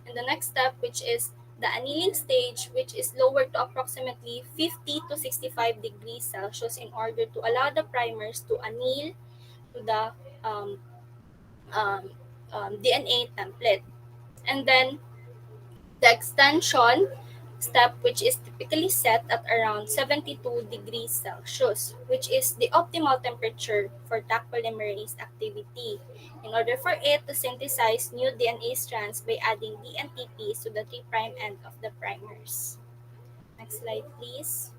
And the next step, which is the annealing stage, which is lowered to approximately 50 to 65 degrees Celsius in order to allow the primers to anneal to the um, um, DNA template. And then the extension step, which is typically set at around 72 degrees Celsius, which is the optimal temperature for Taq polymerase activity, in order for it to synthesize new DNA strands by adding DNTPs to the 3' end of the primers. Next slide, please.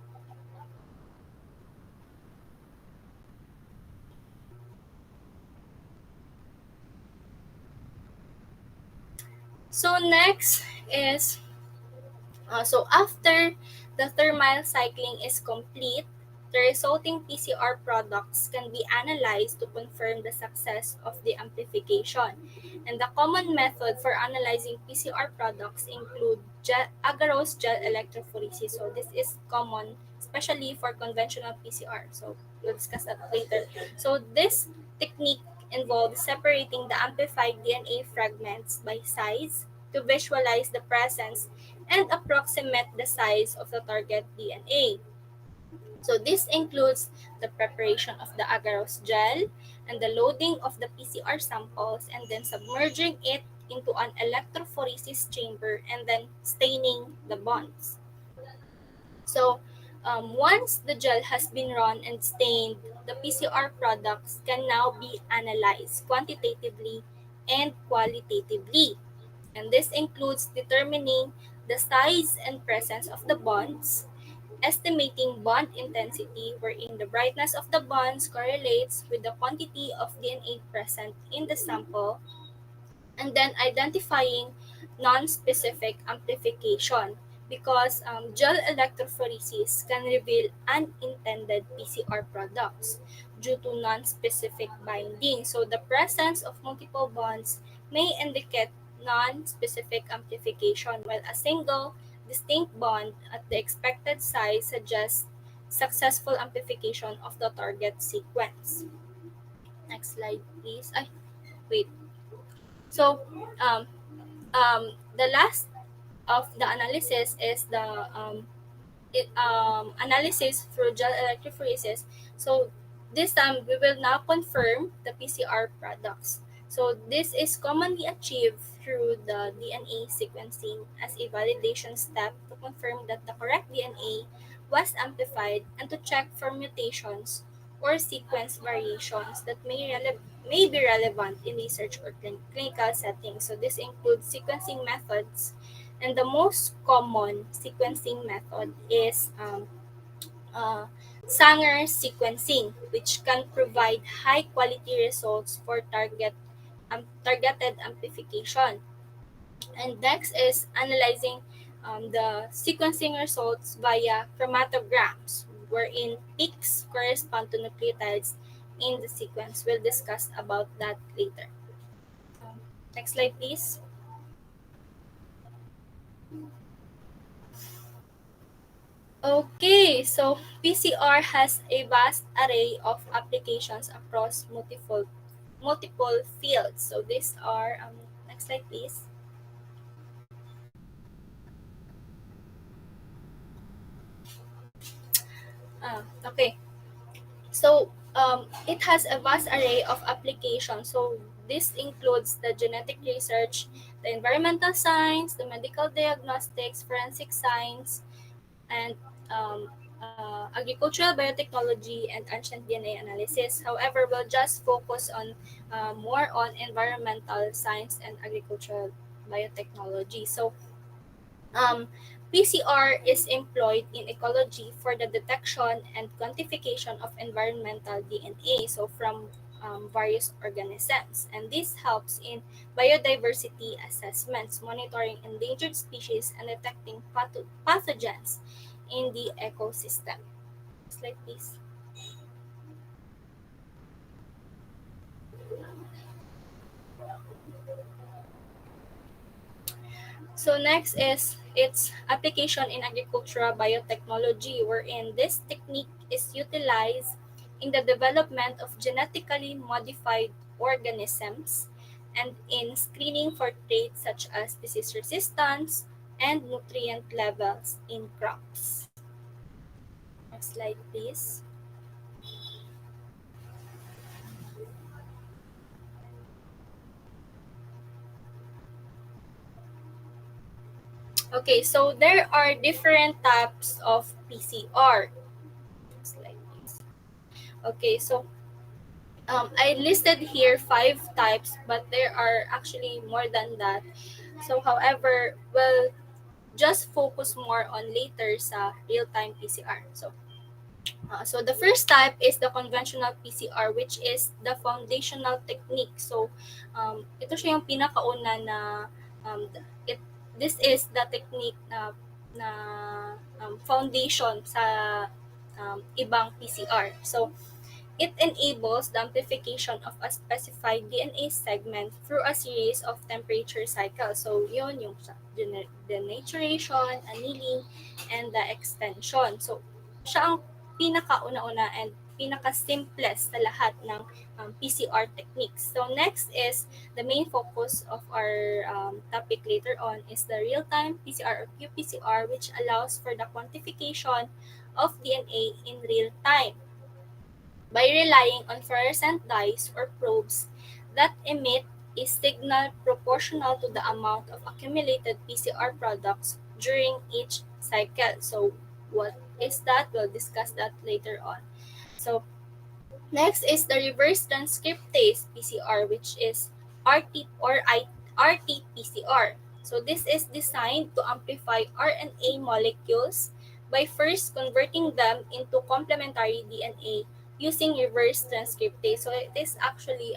So next is so after the thermal cycling is complete, the resulting PCR products can be analyzed to confirm the success of the amplification. And the common method for analyzing PCR products include agarose gel electrophoresis. So this is common, especially for conventional PCR. So we'll discuss that later. So this technique involves separating the amplified DNA fragments by size to visualize the presence and approximate the size of the target DNA. So this includes the preparation of the agarose gel and the loading of the PCR samples and then submerging it into an electrophoresis chamber and then staining the bonds. So once the gel has been run and stained, the PCR products can now be analyzed quantitatively and qualitatively. And this includes determining the size and presence of the bonds, estimating bond intensity wherein the brightness of the bonds correlates with the quantity of DNA present in the sample, and then identifying non-specific amplification because gel electrophoresis can reveal unintended PCR products due to non-specific binding. So the presence of multiple bonds may indicate non-specific amplification, while a single distinct bond at the expected size suggests successful amplification of the target sequence. Next slide, please. Wait. So, um, the last of the analysis is the analysis through gel electrophoresis. So this time we will now confirm the PCR products. So this is commonly achieved through the DNA sequencing as a validation step to confirm that the correct DNA was amplified and to check for mutations or sequence variations that may be relevant in research or clinical settings. So this includes sequencing methods, and the most common sequencing method is uh, Sanger sequencing, which can provide high quality results for targeted amplification. And next is analyzing the sequencing results via chromatograms, wherein peaks correspond to nucleotides in the sequence. We'll discuss about that later. Um, Next slide, please. Okay, so PCR has a vast array of applications across multiple fields. So these are next slide, please. Okay, so it has a vast array of applications. So this includes the genetic research, the environmental science, the medical diagnostics, forensic science, and agricultural biotechnology and ancient DNA analysis. However, we'll just focus on more on environmental science and agricultural biotechnology. So, um, PCR is employed in ecology for the detection and quantification of environmental DNA, so from various organisms. And this helps in biodiversity assessments, monitoring endangered species, and detecting pathogens in the ecosystem. Slide, please. So next is its application in agricultural biotechnology, wherein this technique is utilized in the development of genetically modified organisms and in screening for traits such as disease resistance and nutrient levels in crops. Next slide, please. Okay, so there are different types of PCR. Next slide, please. Okay, so I listed here five types, but there are actually more than that. So, however, we'll just focus more on later sa real-time PCR. So the first type is the conventional PCR, which is the foundational technique. So, ito siya yung pinakauna na it this is the technique na foundation sa ibang PCR. So, it enables the amplification of a specified DNA segment through a series of temperature cycles. So, yun yung denaturation, annealing, and the extension. So, siya ang pinakauna-una and pinaka-simplest sa lahat ng PCR techniques. So, next is the main focus of our topic later on is the real-time PCR or qPCR, which allows for the quantification of DNA in real time by relying on fluorescent dyes or probes that emit a signal proportional to the amount of accumulated PCR products during each cycle. So, what is that? We'll discuss that later on. So, next is the reverse transcriptase PCR, which is RT-PCR. So this is designed to amplify RNA molecules by first converting them into complementary DNA using reverse transcriptase. So it is actually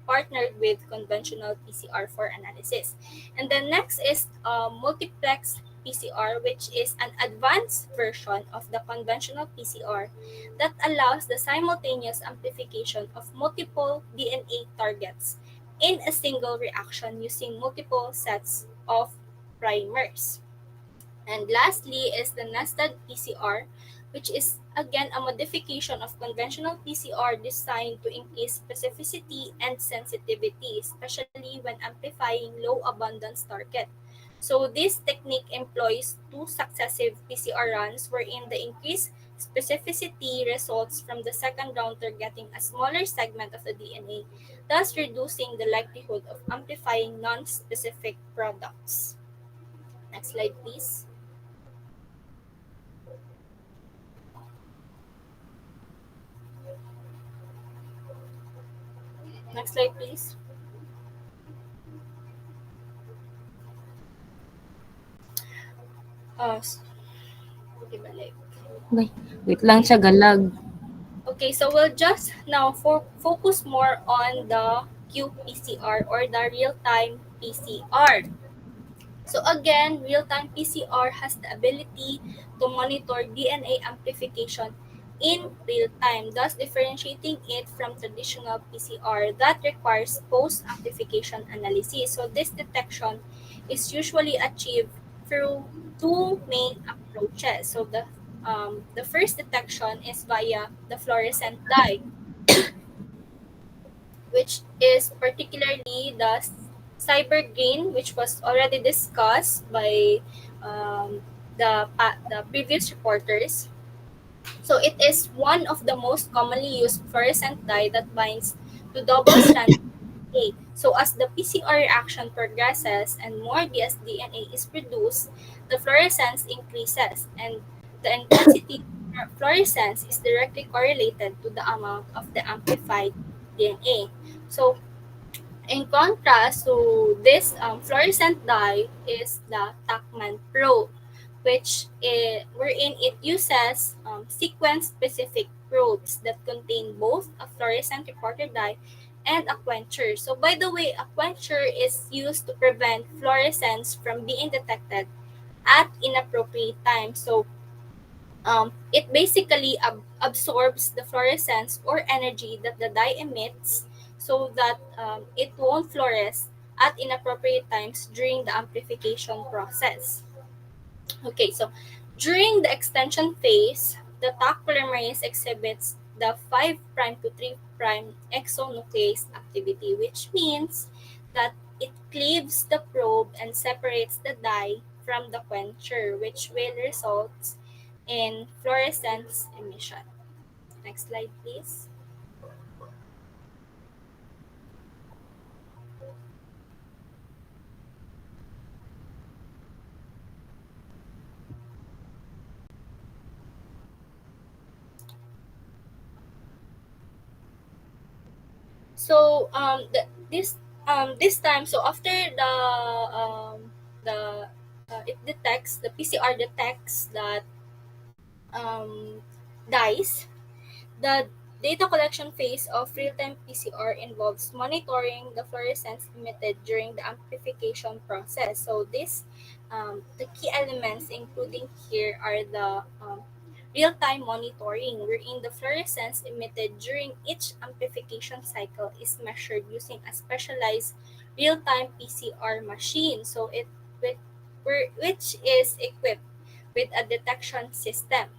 partnered with conventional PCR for analysis. And then next is multiplex PCR, which is an advanced version of the conventional PCR that allows the simultaneous amplification of multiple DNA targets in a single reaction using multiple sets of primers. And lastly is the nested PCR, which is again a modification of conventional PCR designed to increase specificity and sensitivity, especially when amplifying low abundance target. So this technique employs two successive PCR runs wherein the increased specificity results from the second rounder getting a smaller segment of the DNA, thus reducing the likelihood of amplifying non-specific products. Next slide, please. Next slide, please. Uh, okay, balik. Wait lang siya, galag. Okay, so we'll just now focus more on the qPCR or the real-time PCR. So again, real-time PCR has the ability to monitor DNA amplification in real time, thus differentiating it from traditional PCR that requires post-amplification analysis. So this detection is usually achieved through two main approaches. So the first detection is via the fluorescent dye, which is particularly the cyber green, which was already discussed by the previous reporters. So it is one of the most commonly used fluorescent dye that binds to double-stranded DNA. So as the PCR reaction progresses and more dsDNA is produced, the fluorescence increases, and the intensity of fluorescence is directly correlated to the amount of the amplified DNA. So in contrast to this fluorescent dye is the Tacman Pro, wherein it uses sequence-specific probes that contain both a fluorescent reporter dye and a quencher. So by the way, a quencher is used to prevent fluorescence from being detected at inappropriate times. So it basically absorbs the fluorescence or energy that the dye emits so that it won't fluoresce at inappropriate times during the amplification process. Okay, so during the extension phase, the Taq polymerase exhibits the 5' to 3' exonuclease activity, which means that it cleaves the probe and separates the dye from the quencher, which will result in fluorescence emission. Next slide, please. So this time, so after the it detects, the PCR detects that um, dyes. The data collection phase of real-time PCR involves monitoring the fluorescence emitted during the amplification process. So the key elements including here are the real-time monitoring, wherein the fluorescence emitted during each amplification cycle is measured using a specialized real-time PCR machine. So with, which is equipped with a detection system.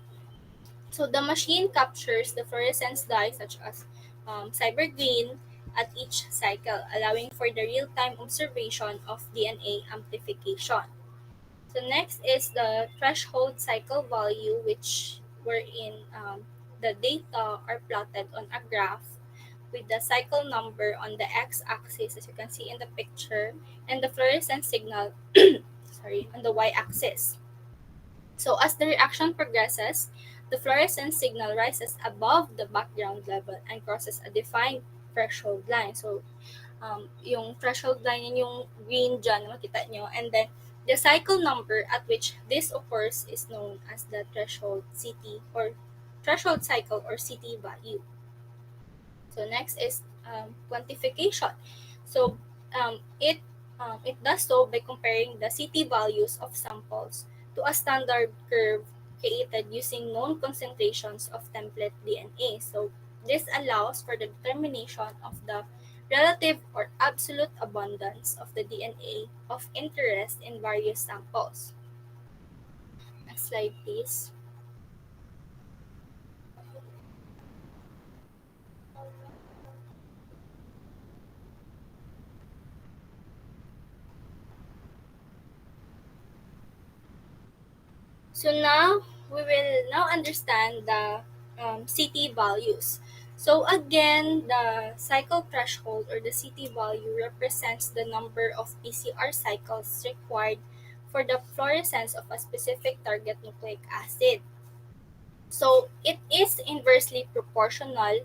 So the machine captures the fluorescence dye such as cybergreen at each cycle, allowing for the real-time observation of DNA amplification. So next is the threshold cycle value, which wherein the data are plotted on a graph with the cycle number on the x-axis, as you can see in the picture, and the fluorescence signal sorry, on the y-axis. So as the reaction progresses, the fluorescence signal rises above the background level and crosses a defined threshold line. So, yung threshold line, yun yung green dyan, makita nyo. And then, the cycle number at which this occurs is known as the threshold CT or threshold cycle or CT value. So next is quantification. So it does so by comparing the CT values of samples to a standard curve created using known concentrations of template DNA. So this allows for the determination of the relative or absolute abundance of the DNA of interest in various samples. Next slide, please. So now we will now understand the CT values. So again, the cycle threshold or the CT value represents the number of PCR cycles required for the fluorescence of a specific target nucleic acid. So it is inversely proportional